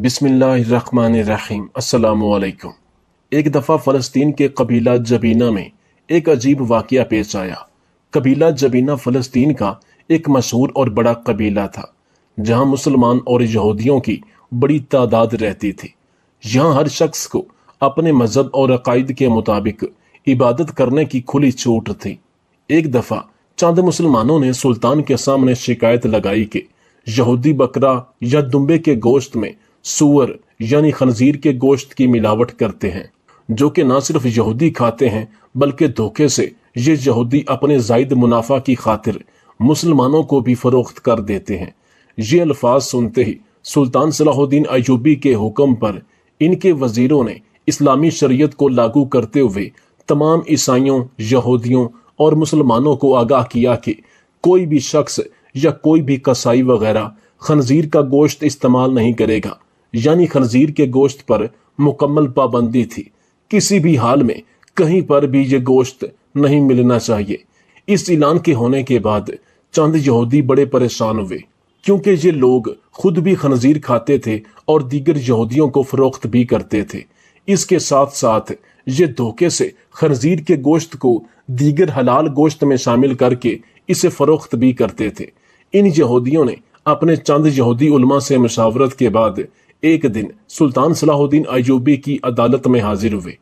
बिस्मिल्लाहिर्रहमानिर्रहीम। अस्सलामु अलैकुम। एक दफ़ा फ़लस्तीन के कबीला जबीना में एक अजीब वाक़या पेश आया। कबीला जबीना फ़लस्तीन का एक मशहूर और बड़ा कबीला था, जहाँ मुसलमान और यहूदियों की बड़ी तादाद रहती थी। यहाँ हर शख्स को अपने मजहब और अकायद के मुताबिक इबादत करने की खुली छूट थी। एक दफ़ा चंद मुसलमानों ने सुल्तान के सामने शिकायत लगाई कि यहूदी बकरा या दुम्बे के गोश्त में सूअर यानी खंजीर के गोश्त की मिलावट करते हैं, जो कि न सिर्फ यहूदी खाते हैं बल्कि धोखे से ये यहूदी अपने जायद मुनाफा की खातिर मुसलमानों को भी फरोख्त कर देते हैं। ये अल्फाज सुनते ही सुल्तान सलाहुद्दीन अय्यूबी के हुक्म पर इनके वजीरों ने इस्लामी शरीयत को लागू करते हुए तमाम ईसाइयों, यहूदियों और मुसलमानों को आगाह किया कि कोई भी शख्स या कोई भी कसाई वगैरह खंजीर का गोश्त इस्तेमाल नहीं करेगा। यानी खंजीर के गोश्त पर मुकम्मल पाबंदी थी। किसी भी हाल में कहीं पर भी ये गोश्त नहीं मिलना चाहिए। इस ऐलान के होने के बाद चंद यहूदी बड़े परेशान हुए, क्योंकि ये लोग खुद भी खंजीर खाते थे और दीगर यहूदियों को फरोख्त भी करते थे। इसके साथ साथ ये धोखे से खंजीर के गोश्त को दीगर हलाल गोश्त में शामिल करके इसे फरोख्त भी करते थे। इन यहूदियों ने अपने चंद यहूदी उलमा से मशावरत के बाद एक दिन सुल्तान सलाहुद्दीन अय्यूबी की अदालत में हाजिर हुए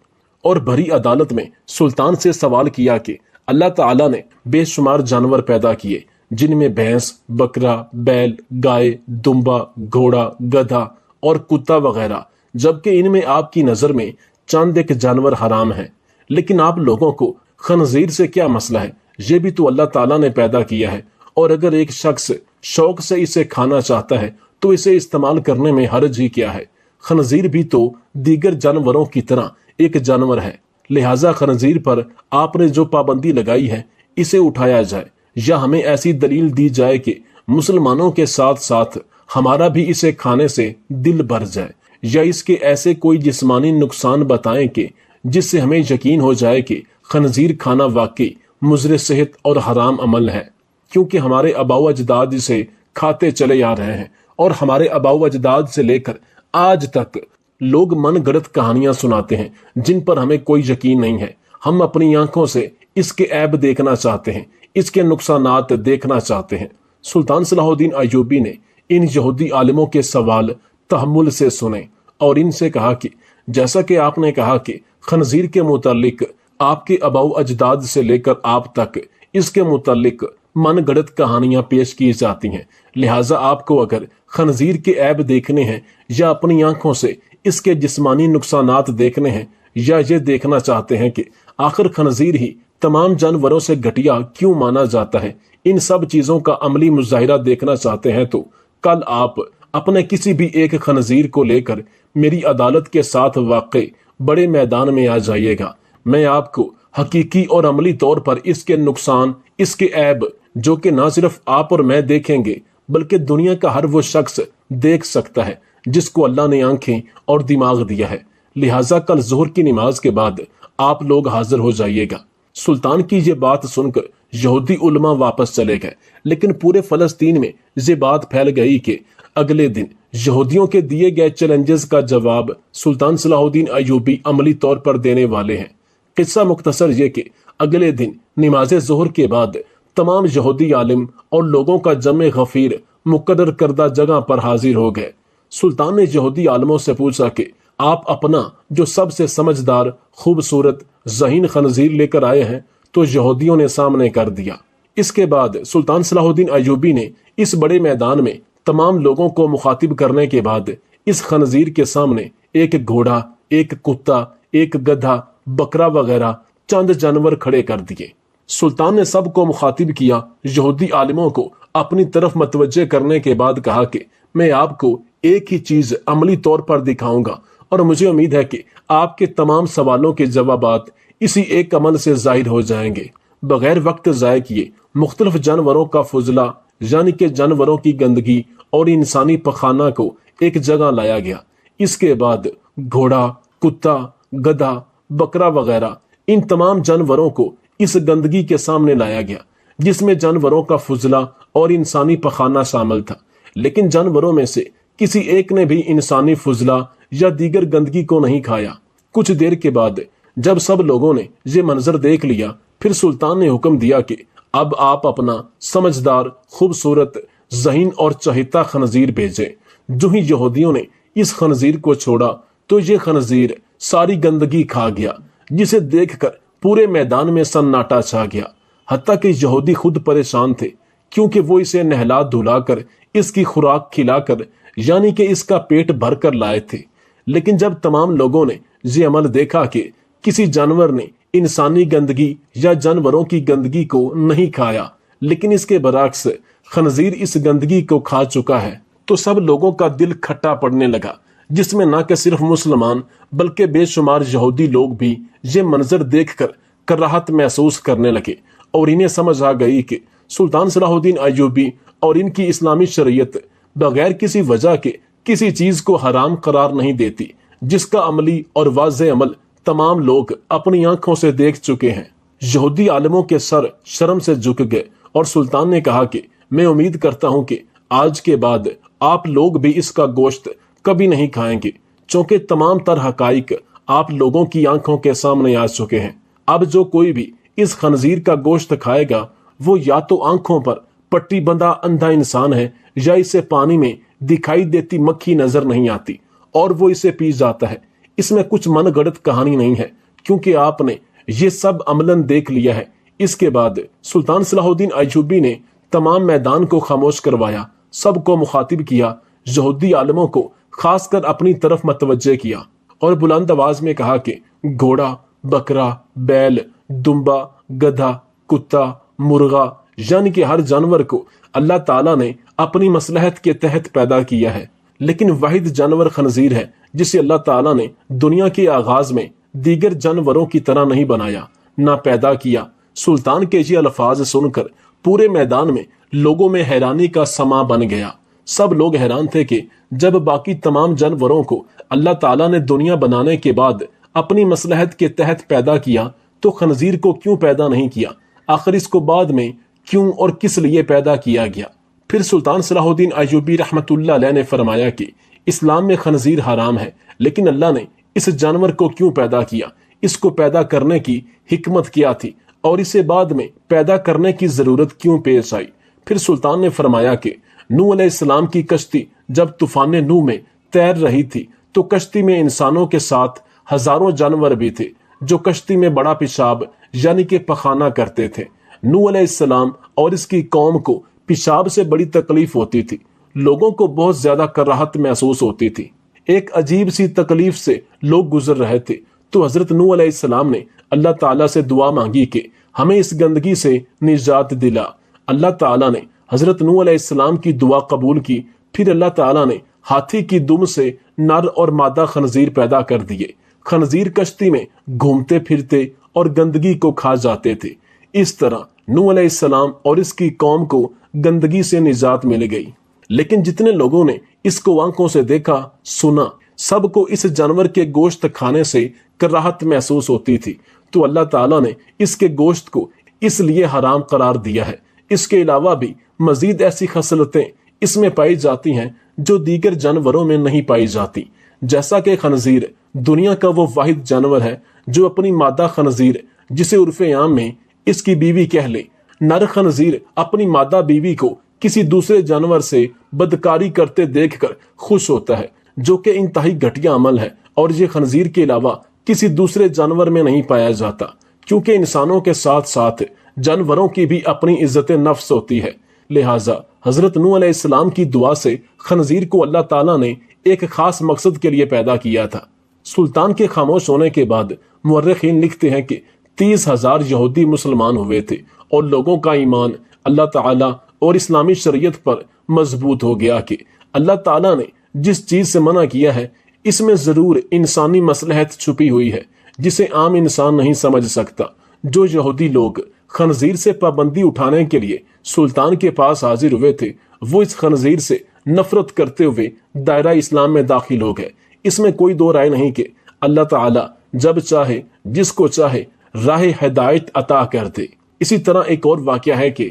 और भरी अदालत में सुल्तान से सवाल किया कि अल्लाह ताला ने बेशुमार जानवर पैदा किए, जिनमें भैंस, बकरा, बैल, गाय, दुम्बा, घोड़ा, गधा और कुत्ता वगैरह, जबकि इनमें आपकी नजर में चंद एक जानवर हराम है। लेकिन आप लोगों को खंजीर से क्या मसला है? ये भी तो अल्लाह ताला ने पैदा किया है, और अगर एक शख्स शौक से इसे खाना चाहता है तो इसे इस्तेमाल करने में हर्ज ही क्या है? खंजीर भी तो दीगर जानवरों की तरह एक जानवर है। लिहाजा खंजीर पर आपने जो पाबंदी लगाई है इसे उठाया जाए, या हमें ऐसी दलील दी जाए कि मुसलमानों के साथ साथ हमारा भी इसे खाने से दिल भर जाए, या इसके ऐसे कोई जिस्मानी नुकसान बताएं कि जिससे हमें यकीन हो जाए कि खंजीर खाना वाकई मुज़र सेहत और हराम अमल है, क्योंकि हमारे आबाओ अजदाद इसे खाते चले आ रहे हैं और हमारे आबाओ अजदाद से लेकर आज तक लोग मन गढ़ंत कहानियां सुनाते हैं जिन पर हमें कोई यकीन नहीं है। हम अपनी आंखों से इसके ऐब देखना चाहते हैं, इसके नुकसानात देखना चाहते हैं। सुल्तान सलाहुद्दीन अय्यूबी ने इन यहूदी आलिमों के सवाल तहम्मुल से सुने और इनसे कहा कि जैसा कि आपने कहा कि खंजीर के मुतालिक आपके आबाओ अजदाद से लेकर आप तक इसके मुतालिक मन गढ़ंत कहानियां पेश की जाती हैं, लिहाजा आपको अगर खंजीर के ऐब देखने हैं या अपनी आंखों से इसके जिस्मानी नुकसानात देखने हैं, या ये देखना चाहते हैं कि आखिर खंजीर ही तमाम जानवरों से घटिया क्यों माना जाता है, इन सब चीजों का अमली मुजाहिरा देखना चाहते हैं, तो कल आप अपने किसी भी एक खंजीर को लेकर मेरी अदालत के साथ वाकई बड़े मैदान में आ जाइएगा। मैं आपको हकीकी और अमली तौर पर इसके नुकसान, इसके ऐब, जो कि ना सिर्फ आप और मैं देखेंगे बल्कि दुनिया का हर वो शख्स देख सकता है जिसको अल्लाह ने आंखें और दिमाग दिया है। लिहाजा कल जोहर की नमाज के बाद आप लोग हाजिर हो जाइएगा। सुल्तान की ये बात सुनकर यहूदी उलमा वापस चले गए, लेकिन पूरे फलस्तीन में ये बात फैल गई कि अगले दिन यहूदियों के दिए गए चैलेंजेस का जवाब सुल्तान सलाहुद्दीन अय्यूबी अमली तौर पर देने वाले हैं। किस्सा मुख्तसर ये कि अगले दिन नमाज जोहर के बाद तमाम यहूदी आलिम और लोगों का जमे गफीर मुकर्रर करदा जगह पर हाजिर हो गए। सुल्तान ने यहूदी आलिमों से पूछा कि आप अपना जो सबसे समझदार, खूबसूरत, ज़हीन खंजीर लेकर आए हैं, तो यहूदियों ने सामने कर दिया। इसके बाद सुल्तान सलाहुद्दीन अय्यूबी ने इस बड़े मैदान में तमाम लोगों को मुखातिब करने के बाद इस खंजीर के सामने एक घोड़ा, एक कुत्ता, एक गधा, बकरा वगैरह चंद जानवर खड़े कर दिए। सुल्तान ने सबको मुखातिब किया, यहूदी आलिमों को अपनी तरफ मतवज्जे करने के बाद कहा कि मैं आपको एक ही चीज अमली तौर पर दिखाऊंगा, और मुझे उम्मीद है कि आपके तमाम सवालों के जवाबात इसी एक अमल से जाहिर हो जाएंगे। बगैर वक्त जाए किए मुख्तलिफ जानवरों का फुजला, यानी कि जानवरों की गंदगी और इंसानी पखाना को एक जगह लाया गया। इसके बाद घोड़ा, कुत्ता, गधा, बकरा वगैरह इन तमाम जानवरों को इस गंदगी के सामने लाया गया, जिसमें जानवरों का फुजला और इंसानी पखाना शामिल था। लेकिन जानवरों में से کسی ایک نے بھی انسانی فضلہ یا دیگر گندگی کو نہیں کھایا۔ کچھ دیر کے بعد جب سب لوگوں نے یہ منظر دیکھ لیا، پھر سلطان نے حکم دیا کہ اب آپ اپنا سمجھدار، خوبصورت، ذہین اور چہیتا خنزیر بھیجیں۔ جو ہی یہودیوں نے اس خنزیر کو چھوڑا تو یہ خنزیر ساری گندگی کھا گیا، جسے دیکھ کر پورے میدان میں سناٹا چھا گیا۔ حتیٰ کہ یہودی خود پریشان تھے، کیونکہ وہ اسے نہلا دھلا کر، اس کی خوراک کھلا کر، یعنی کہ اس کا پیٹ بھر کر لائے تھے۔ لیکن جب تمام لوگوں نے یہ عمل دیکھا کہ کسی جانور نے انسانی گندگی یا جانوروں کی گندگی کو نہیں کھایا، لیکن اس کے برعکس خنزیر اس گندگی کو کھا چکا ہے، تو سب لوگوں کا دل کھٹا پڑنے لگا، جس میں نہ کہ صرف مسلمان بلکہ بے شمار یہودی لوگ بھی یہ منظر دیکھ کر کراہت محسوس کرنے لگے، اور انہیں سمجھ آ گئی کہ سلطان صلاح الدین ایوبی اور ان کی اسلامی شریعت بغیر کسی وجہ کے کسی چیز کو حرام قرار نہیں دیتی، جس کا عملی اور واضح عمل تمام لوگ اپنی آنکھوں سے دیکھ چکے ہیں۔ یہودی عالموں کے سر شرم سے جھک گئے، اور سلطان نے کہا کہ میں امید کرتا ہوں کہ آج کے بعد آپ لوگ بھی اس کا گوشت کبھی نہیں کھائیں گے، چونکہ تمام تر حقائق آپ لوگوں کی آنکھوں کے سامنے آ چکے ہیں۔ اب جو کوئی بھی اس خنزیر کا گوشت کھائے گا، وہ یا تو آنکھوں پر پٹی بندھا اندھا انسان ہے، یا اسے پانی میں دکھائی دیتی مکھی نظر نہیں آتی اور وہ اسے پی جاتا ہے۔ اس میں کچھ من گڑت کہانی نہیں ہے، کیونکہ آپ نے یہ سب عملاً دیکھ لیا ہے۔ اس کے بعد سلطان صلاح الدین ایوبی نے تمام میدان کو خاموش کروایا، سب کو مخاطب کیا، یہودی عالموں کو خاص کر اپنی طرف متوجہ کیا، اور بلند آواز میں کہا کہ گھوڑا، بکرا، بیل، دمبا، گدھا، کتا، مرغا، یعنی کہ ہر جانور کو اللہ تعالیٰ نے اپنی مصلحت کے تحت پیدا کیا ہے، لیکن واحد جانور خنزیر ہے جسے اللہ تعالیٰ نے دنیا کے آغاز میں دیگر جانوروں کی طرح نہیں بنایا، نہ پیدا کیا۔ سلطان کے یہ الفاظ سن کر پورے میدان میں لوگوں میں حیرانی کا سما بن گیا۔ سب لوگ حیران تھے کہ جب باقی تمام جانوروں کو اللہ تعالیٰ نے دنیا بنانے کے بعد اپنی مصلحت کے تحت پیدا کیا، تو خنزیر کو کیوں پیدا نہیں کیا؟ آخر اس کو بعد میں کیوں اور کس لیے پیدا کیا گیا؟ پھر سلطان صلاح الدین ایوبی رحمۃ اللہ علیہ نے فرمایا کہ اسلام میں خنزیر حرام ہے، لیکن اللہ نے اس جانور کو کیوں پیدا کیا؟ اس کو پیدا کرنے کی حکمت کیا تھی، اور اسے بعد میں پیدا کرنے کی ضرورت کیوں پیش آئی؟ پھر سلطان نے فرمایا کہ نوح علیہ السلام کی کشتی جب طوفان نوح میں تیر رہی تھی، تو کشتی میں انسانوں کے ساتھ ہزاروں جانور بھی تھے جو کشتی میں بڑا پیشاب یعنی کہ پخانہ کرتے تھے۔ نوح علیہ السلام اور اس کی قوم کو پیشاب سے بڑی تکلیف ہوتی تھی، لوگوں کو بہت زیادہ کراہت محسوس ہوتی تھی، ایک عجیب سی تکلیف سے لوگ گزر رہے تھے۔ تو حضرت نوح علیہ السلام نے اللہ تعالیٰ سے دعا مانگی کہ ہمیں اس گندگی سے نجات دلا۔ اللہ تعالیٰ نے حضرت نوح علیہ السلام کی دعا قبول کی۔ پھر اللہ تعالیٰ نے ہاتھی کی دم سے نر اور مادہ خنزیر پیدا کر دیے۔ خنزیر کشتی میں گھومتے پھرتے اور گندگی کو کھا جاتے تھے۔ اس طرح نوح علیہ السلام اور اس کی قوم کو گندگی سے نجات مل گئی۔ لیکن جتنے لوگوں نے اس کو آنکھوں سے دیکھا، سنا، سب کو اس جانور کے گوشت کھانے سے کراہت محسوس ہوتی تھی، تو اللہ تعالیٰ نے اس کے گوشت کو اس لیے حرام قرار دیا ہے۔ اس کے علاوہ بھی مزید ایسی خصلتیں اس میں پائی جاتی ہیں جو دیگر جانوروں میں نہیں پائی جاتی، جیسا کہ خنزیر دنیا کا وہ واحد جانور ہے جو اپنی مادہ خنزیر، جسے عرف عام میں اس کی بیوی کہہ لے، نر خنزیر اپنی مادہ بیوی کو کسی دوسرے جانور سے بدکاری کرتے دیکھ کر خوش ہوتا ہے، جو کہ انتہائی گھٹیا عمل ہے، اور یہ خنزیر کے علاوہ کسی دوسرے جانور میں نہیں پایا جاتا، کیونکہ انسانوں کے ساتھ ساتھ جانوروں کی بھی اپنی عزت نفس ہوتی ہے۔ لہٰذا حضرت نوح علیہ السلام کی دعا سے خنزیر کو اللہ تعالیٰ نے ایک خاص مقصد کے لیے پیدا کیا تھا۔ سلطان کے خاموش ہونے کے بعد مورخین لکھتے ہیں کہ 30,000 یہودی مسلمان ہوئے تھے، اور لوگوں کا ایمان اللہ تعالیٰ اور اسلامی شریعت پر مضبوط ہو گیا کہ اللہ تعالیٰ نے جس چیز سے منع کیا ہے، اس میں ضرور انسانی مصلحت چھپی ہوئی ہے جسے عام انسان نہیں سمجھ سکتا۔ جو یہودی لوگ خنزیر سے پابندی اٹھانے کے لیے سلطان کے پاس حاضر ہوئے تھے، وہ اس خنزیر سے نفرت کرتے ہوئے دائرہ اسلام میں داخل ہو گئے۔ اس میں کوئی دو رائے نہیں کہ اللہ تعالیٰ جب چاہے جس کو چاہے راہ ہدایت عطا کر دے۔ اسی طرح ایک اور واقعہ ہے کہ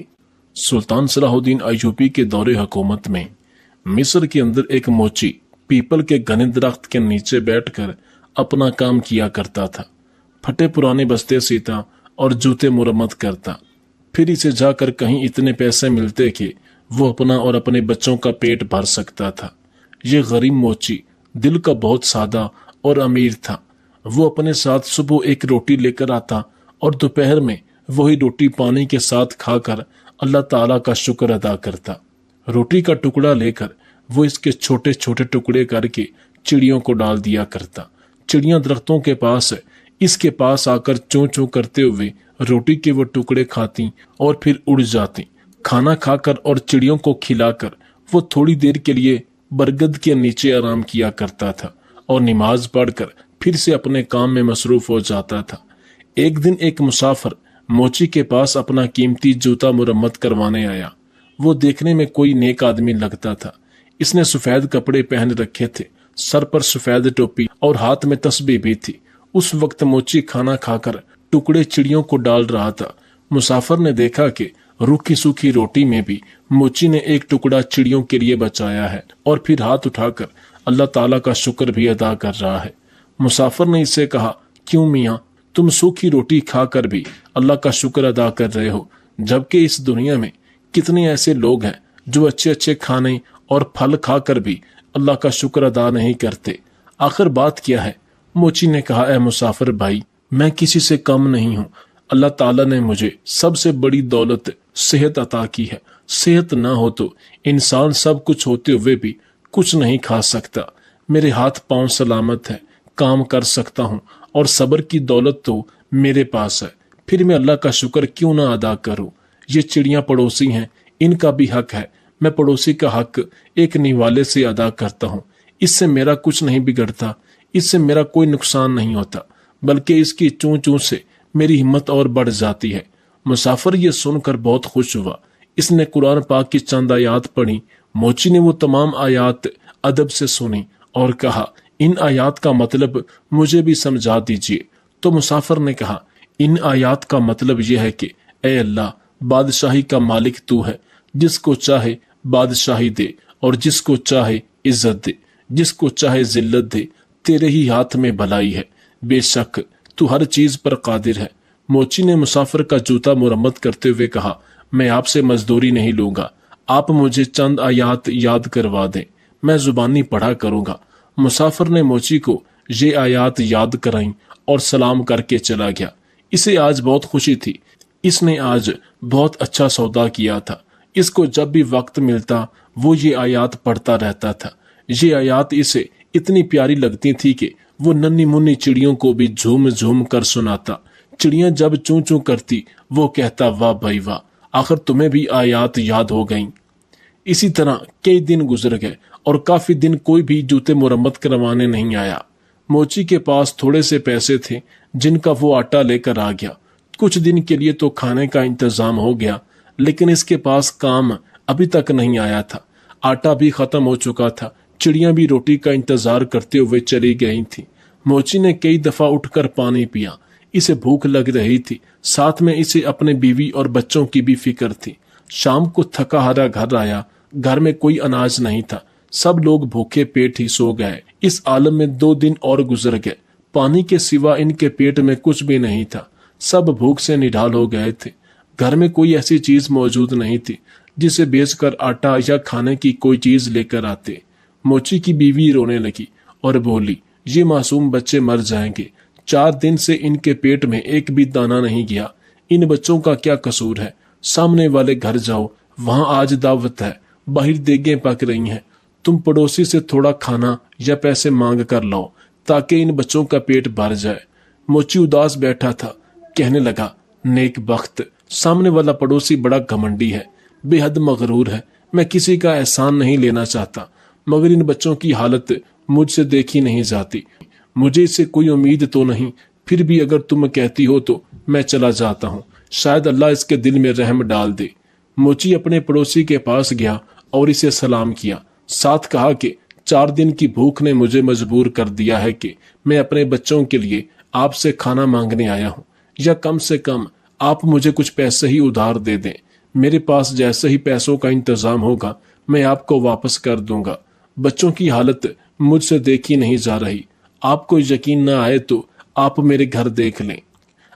سلطان صلاح الدین ایوبی کے دور حکومت میں मिस्र के अंदर एक मोची पीपल के घने दरख्त के नीचे बैठकर अपना काम किया करता था। फटे पुराने बस्ते सीता और जूते मुरम्मत करता। फिर इसे जाकर कहीं इतने पैसे मिलते कि वो अपना और अपने बच्चों का पेट भर सकता था। ये गरीब मोची दिल का बहुत सादा और अमीर था। वो अपने साथ सुबह एक रोटी लेकर आता और दोपहर में वही रोटी पानी के साथ खाकर अल्लाह ताला का शुक्र अदा करता। रोटी का टुकड़ा लेकर वो इसके छोटे छोटे टुकड़े करके चिड़ियों को डाल दिया करता। चिड़ियां दरख्तों के पास इसके पास आकर चों चों करते हुए रोटी के वो टुकड़े खाती और फिर उड़ जाती। खाना खाकर और चिड़ियों को खिलाकर वो थोड़ी देर के लिए बरगद के नीचे आराम किया करता था और नमाज पढ़कर फिर से अपने काम में मसरूफ हो जाता था। एक दिन एक मुसाफिर मोची के पास अपना कीमती जूता मुरम्मत करवाने आया। वो देखने में कोई नेक आदमी लगता था। इसने सफेद कपड़े पहन रखे थे, सर पर सफेद टोपी और हाथ में तस्बीह भी थी। उस वक्त मोची खाना खाकर टुकड़े चिड़ियों को डाल रहा था। मुसाफिर ने देखा कि रूखी सूखी रोटी में भी मोची ने एक टुकड़ा चिड़ियों के लिए बचाया है और फिर हाथ उठाकर अल्लाह ताला का शुक्र भी अदा कर रहा है। मुसाफिर ने इससे कहा, क्यों मियाँ, तुम सूखी रोटी खाकर भी अल्लाह का शुक्र अदा कर रहे हो, जबकि इस दुनिया में कितने ऐसे लोग हैं जो अच्छे अच्छे खाने और फल खाकर भी अल्लाह का शुक्र अदा नहीं करते। आखिर बात क्या है? मोची ने कहा, ऐ मुसाफिर भाई, मैं किसी से कम नहीं हूँ। अल्लाह ताला ने मुझे सबसे बड़ी दौलत सेहत अता की है। सेहत ना हो तो इंसान सब कुछ होते हुए भी कुछ नहीं खा सकता। मेरे हाथ पांव सलामत है, काम कर सकता हूँ और सब्र की दौलत तो मेरे पास है। फिर मैं अल्लाह का शुक्र क्यों ना अदा करूँ? ये चिड़ियां पड़ोसी हैं, इनका भी हक है। मैं पड़ोसी का हक एक निवाले से अदा करता हूँ। इससे मेरा कुछ नहीं बिगड़ता, इससे मेरा कोई नुकसान नहीं होता, बल्कि इसकी चूं चूं से मेरी हिम्मत और बढ़ जाती है। मुसाफिर ये सुनकर बहुत खुश हुआ। इसने कुरान पाक की चंद आयात पढ़ी। मोची ने वो तमाम आयात अदब से सुनी और कहा, इन आयात का मतलब मुझे भी समझा दीजिए। तो मुसाफिर ने कहा, इन आयात का मतलब यह है कि ए अल्लाह, बादशाही का मालिक तू है, जिसको चाहे बादशाही दे और जिसको चाहे इज्जत दे, जिसको चाहे जिल्लत दे। तेरे ही हाथ में भलाई है, बेशक तू हर चीज पर कादिर है। मोची ने मुसाफिर का जूता मुरम्मत करते हुए कहा, मैं आपसे मजदूरी नहीं लूंगा, आप मुझे चंद आयात याद करवा दें, मैं जुबानी पढ़ा करूंगा। मुसाफिर ने मोची को ये आयात याद कराई और सलाम करके चला गया। इसे आज बहुत खुशी थी। इसने आज बहुत अच्छा सौदा किया था। इसको जब भी वक्त मिलता वो ये आयात पढ़ता रहता था। ये आयात इसे इतनी प्यारी लगती थी कि वो नन्ही मुन्नी चिड़ियों को भी झूम झूम कर सुनाता। चिड़ियां जब चूं चूं करती वो कहता, वाह भाई वाह, आखिर तुम्हें भी आयात याद हो गईं। इसी तरह कई दिन गुजर गए और काफी दिन कोई भी जूते मुरम्मत करवाने नहीं आया। मोची के पास थोड़े से पैसे थे जिनका वो आटा लेकर आ गया। कुछ दिन के लिए तो खाने का इंतजाम हो गया, लेकिन इसके पास काम अभी तक नहीं आया था। आटा भी खत्म हो चुका था। चिड़ियां भी रोटी का इंतजार करते हुए चली गई थी। मोची ने कई दफा उठकर पानी पिया। इसे भूख लग रही थी, साथ में इसे अपने बीवी और बच्चों की भी फिक्र थी। शाम को थका हारा घर आया। घर में कोई अनाज नहीं था, सब लोग भूखे पेट ही सो गए। इस आलम में 2 दिन और गुजर गए। पानी के सिवा इनके पेट में कुछ भी नहीं था। सब भूख से निढाल हो गए थे। घर में कोई ऐसी चीज मौजूद नहीं थी जिसे बेचकर आटा या खाने की कोई चीज लेकर आते। मोची की बीवी रोने लगी और बोली, ये मासूम बच्चे मर जाएंगे। 4 दिन से इनके पेट में एक भी दाना नहीं गया। इन बच्चों का क्या कसूर है? सामने वाले घर जाओ, वहां आज दावत है, बाहर देगें पक रही हैं। तुम पड़ोसी से थोड़ा खाना या पैसे मांग कर लाओ ताकि इन बच्चों का पेट भर जाए। मोची उदास बैठा था, कहने लगा, नेक बख्त, सामने वाला पड़ोसी बड़ा घमंडी है, बेहद मगरूर है। मैं किसी का एहसान नहीं लेना चाहता, मगर इन बच्चों की हालत मुझसे देखी नहीं जाती। मुझे इससे कोई उम्मीद तो नहीं, फिर भी अगर तुम कहती हो तो मैं चला जाता हूँ, शायद अल्लाह इसके दिल में रहम डाल दे। मोची अपने पड़ोसी के पास गया और इसे सलाम किया, साथ कहा कि 4 दिन की भूख ने मुझे मजबूर कर दिया है कि मैं अपने बच्चों के लिए आपसे खाना मांगने आया हूँ, या कम से कम आप मुझे कुछ पैसे ही उधार दे दें। मेरे पास जैसे ही पैसों का इंतजाम होगा मैं आपको वापस कर दूंगा। बच्चों की हालत मुझसे देखी नहीं जा रही। आपको यकीन ना आए तो आप मेरे घर देख लें।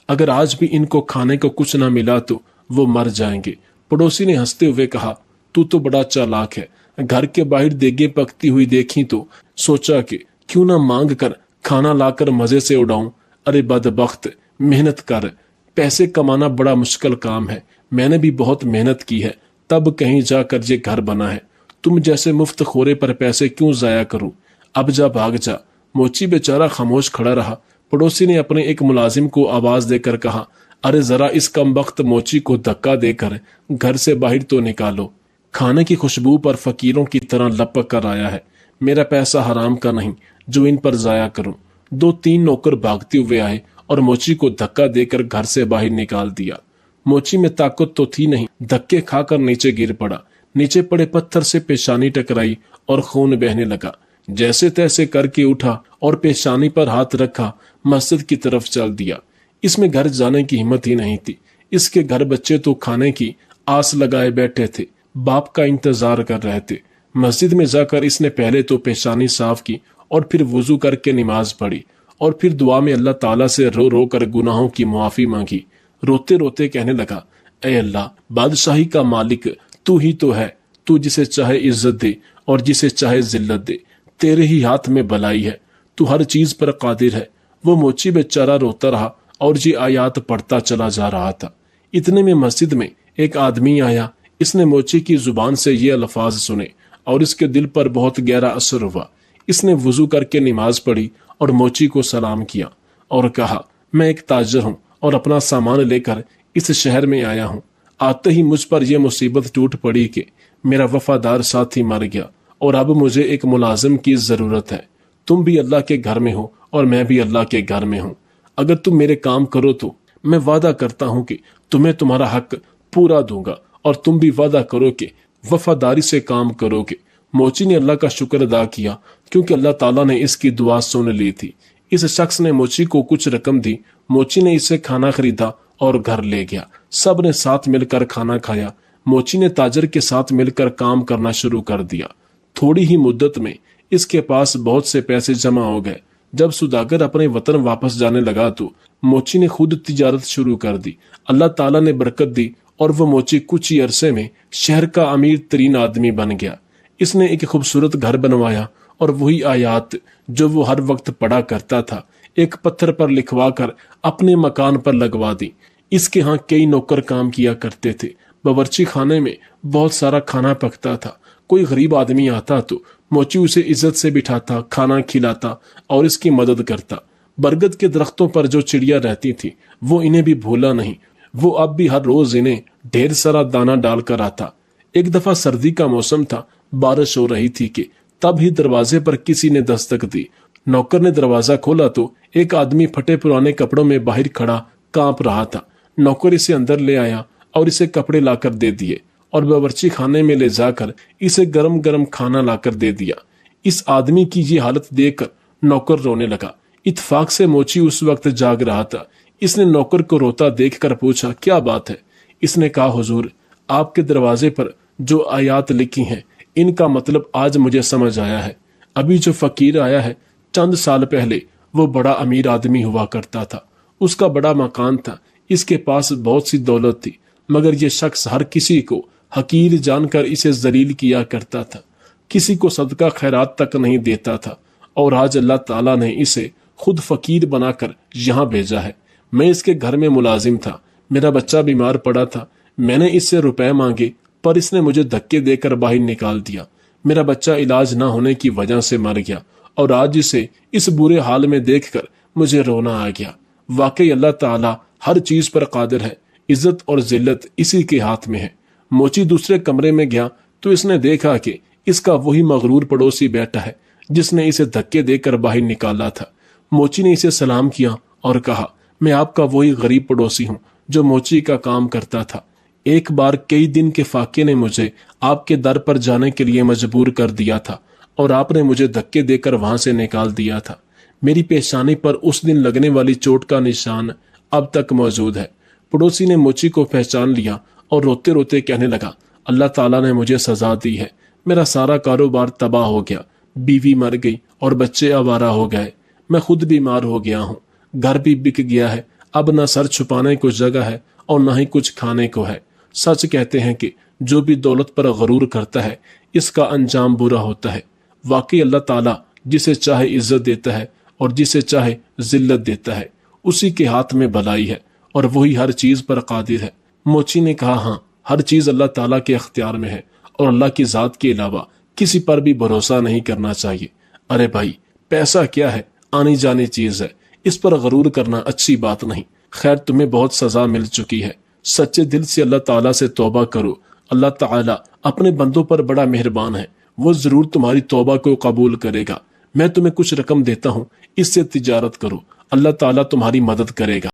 अगर आज भी इनको खाने को कुछ ना मिला तो वो मर जाएंगे। पड़ोसी ने हंसते हुए कहा, तू तो बड़ा चालाक है। घर के बाहर देगे पकती हुई देखी तो सोचा कि क्यों ना मांग कर खाना लाकर मजे से उड़ाऊं। अरे बदबख्त, मेहनत कर। पैसे कमाना बड़ा मुश्किल काम है। मैंने भी बहुत मेहनत की है, तब कहीं जाकर ये घर बना है। तुम जैसे मुफ्त खोरे पर पैसे क्यों जाया करूं। अब जा, भाग जा। मोची बेचारा खामोश खड़ा रहा। पड़ोसी ने अपने एक मुलाजिम को आवाज देकर कहा, अरे जरा इस कमबख्त मोची को धक्का देकर घर से बाहर तो निकालो। खाने की खुशबू पर फकीरों की तरह लपक कर आया है। मेरा पैसा हराम का नहीं जो इन पर जाया करूं। 2-3 नौकर भागते हुए आए और मोची को धक्का देकर घर से बाहर निकाल दिया। मोची में ताकत तो थी नहीं, धक्के खाकर नीचे गिर पड़ा। नीचे पड़े पत्थर से पेशानी टकराई और खून बहने लगा। जैसे तैसे करके उठा और पेशानी पर हाथ रखा, मस्जिद की तरफ चल दिया। इसमें घर जाने की हिम्मत ही नहीं थी। इसके घर बच्चे तो खाने की आस लगाए बैठे थे, बाप का इंतजार कर रहे थे। मस्जिद में जाकर इसने पहले तो पेशानी साफ की और फिर वुजू करके नमाज पढ़ी और फिर दुआ में अल्लाह ताला से रो रो कर गुनाहों की मुआफी मांगी। रोते रोते कहने लगा, ऐ अल्लाह, बादशाही का मालिक तू ही तो है। तू जिसे चाहे इज्जत दे और जिसे चाहे जिल्लत दे। तेरे ही हाथ में भलाई है। तू हर चीज पर कादिर है। वो मोची बेचारा रोता रहा और ये आयात पढ़ता चला जा रहा था। इतने में मस्जिद में एक आदमी आया। इसने मोची की जुबान से ये अल्फाज सुने और इसके दिल पर बहुत गहरा असर हुआ। इसने वुजू करके नमाज पढ़ी और मोची को सलाम किया और कहा, मैं एक ताजर हूँ और अपना सामान लेकर इस शहर में आया हूँ। आते ही मुझ पर यह मुसीबत टूट पड़ी कि मेरा वफादार साथी मर गया और अब मुझे एक मुलाजिम की जरूरत है। तुम भी अल्लाह के घर में हो और मैं भी अल्लाह के घर में हूँ। अगर तुम मेरे काम करो तो मैं वादा करता हूँ कि तुम्हें तुम्हारा हक पूरा दूंगा और तुम भी वादा करो कि वफादारी से काम करोगे। मोची ने अल्लाह का शुक्र अदा किया क्योंकि अल्लाह ताला ने इसकी दुआ सुन ली थी। इस शख्स ने मोची को कुछ रकम दी। मोची ने इससे खाना खरीदा और घर ले गया। सब ने साथ मिलकर खाना खाया। मोची ने ताजर के साथ मिलकर काम करना शुरू कर दिया। थोड़ी ही मुद्दत में इसके पास बहुत से पैसे जमा हो गए। जब सुदागर अपने वतन वापस जाने लगा तो मोची ने खुद तिजारत शुरू कर दी। अल्लाह ताला ने बरकत दी और वो मोची कुछ ही अरसे में शहर का अमीर तरीन आदमी बन गया। इसने एक खूबसूरत घर बनवाया और वही आयात जो वो हर वक्त पढ़ा करता था एक पत्थर पर लिखवा कर अपने मकान पर लगवा दी। इसके यहाँ कई नौकर काम किया करते थे। बावर्ची खाने में बहुत सारा खाना पकता था। कोई गरीब आदमी आता तो मोची उसे इज्जत से बिठाता, खाना खिलाता और इसकी मदद करता। बरगद के दरख्तों पर जो चिड़िया रहती थी वो इन्हें भी भूला नहीं। वो अब भी हर रोज इन्हें ढेर सारा दाना डालकर आता। एक दफा सर्दी का मौसम था, बारिश हो रही थी कि तब ही दरवाजे पर किसी ने दस्तक दी। नौकर ने दरवाजा खोला तो एक आदमी फटे पुराने कपड़ों में बाहर खड़ा कांप रहा था। नौकर इसे अंदर ले आया और इसे कपड़े लाकर दे दिए और बावर्ची खाने में ले जाकर इसे गरम गरम खाना लाकर दे दिया। इस आदमी की ये हालत देखकर नौकर रोने लगा। इत्तेफाक से मोची उस वक्त जाग रहा था। इसने नौकर को रोता देखकर पूछा, क्या बात है? इसने कहा, हुजूर, आपके दरवाजे पर जो आयात लिखी हैं इनका मतलब आज मुझे समझ आया है। अभी जो फकीर आया है, चंद साल पहले वो बड़ा अमीर आदमी हुआ करता था। उसका बड़ा मकान था, इसके पास बहुत सी दौलत थी, मगर ये शख्स हर किसी को हकीर जानकर इसे जलील किया करता था। किसी को सदका खैरात तक नहीं देता था और आज अल्लाह ताला ने इसे खुद फकीर बनाकर यहाँ भेजा है। मैं इसके घर में मुलाजिम था। मेरा बच्चा बीमार पड़ा था। मैंने इससे रुपए मांगे पर इसने मुझे धक्के देकर बाहर निकाल दिया। मेरा बच्चा इलाज ना होने की वजह से मर गया और आज इसे इस बुरे हाल में देखकर मुझे रोना आ गया। वाकई अल्लाह ताला हर चीज पर कादिर है। इज्जत और जिल्लत इसी के हाथ में है। मोची दूसरे कमरे में गया तो इसने देखा कि इसका वही मगरूर पड़ोसी बैठा है जिसने इसे धक्के देकर बाहर निकाला था। मोची ने इसे सलाम किया और कहा, मैं आपका वही गरीब पड़ोसी हूँ जो मोची का काम करता था। एक बार कई दिन के फाके ने मुझे आपके दर पर जाने के लिए मजबूर कर दिया था और आपने मुझे धक्के देकर वहां से निकाल दिया था। मेरी पेशानी पर उस दिन लगने वाली चोट का निशान अब तक मौजूद है। पड़ोसी ने मोची को पहचान लिया और रोते रोते कहने लगा, अल्लाह ताला ने मुझे सजा दी है। میرا سارا کاروبار تباہ ہو گیا، بیوی مر گئی اور بچے آوارہ ہو گئے، میں خود بیمار ہو گیا ہوں، گھر بھی بک گیا ہے، اب نہ سر چھپانے کو جگہ ہے اور نہ ہی کچھ کھانے کو ہے۔ سچ کہتے ہیں کہ جو بھی دولت پر غرور کرتا ہے اس کا انجام برا ہوتا ہے۔ واقعی اللہ تعالیٰ جسے چاہے عزت دیتا ہے اور جسے چاہے ذلت دیتا ہے، اسی کے ہاتھ میں بھلائی ہے اور وہی ہر چیز پر قادر ہے۔ موچی نے کہا ہاں، ہر چیز اللہ تعالیٰ کے اختیار میں ہے اور اللہ کی ذات کے علاوہ کسی پر بھی بھروسہ نہیں کرنا چاہیے۔ ارے بھائی، پیسہ کیا ہے؟ آنی جانی چیز ہے، اس پر غرور کرنا اچھی بات نہیں۔ خیر، تمہیں بہت سزا مل چکی ہے، سچے دل سے اللہ تعالیٰ سے توبہ کرو۔ اللہ تعالیٰ اپنے بندوں پر بڑا مہربان ہے، وہ ضرور تمہاری توبہ کو قبول کرے گا۔ میں تمہیں کچھ رقم دیتا ہوں، اس سے تجارت کرو، اللہ تعالیٰ تمہاری مدد کرے گا۔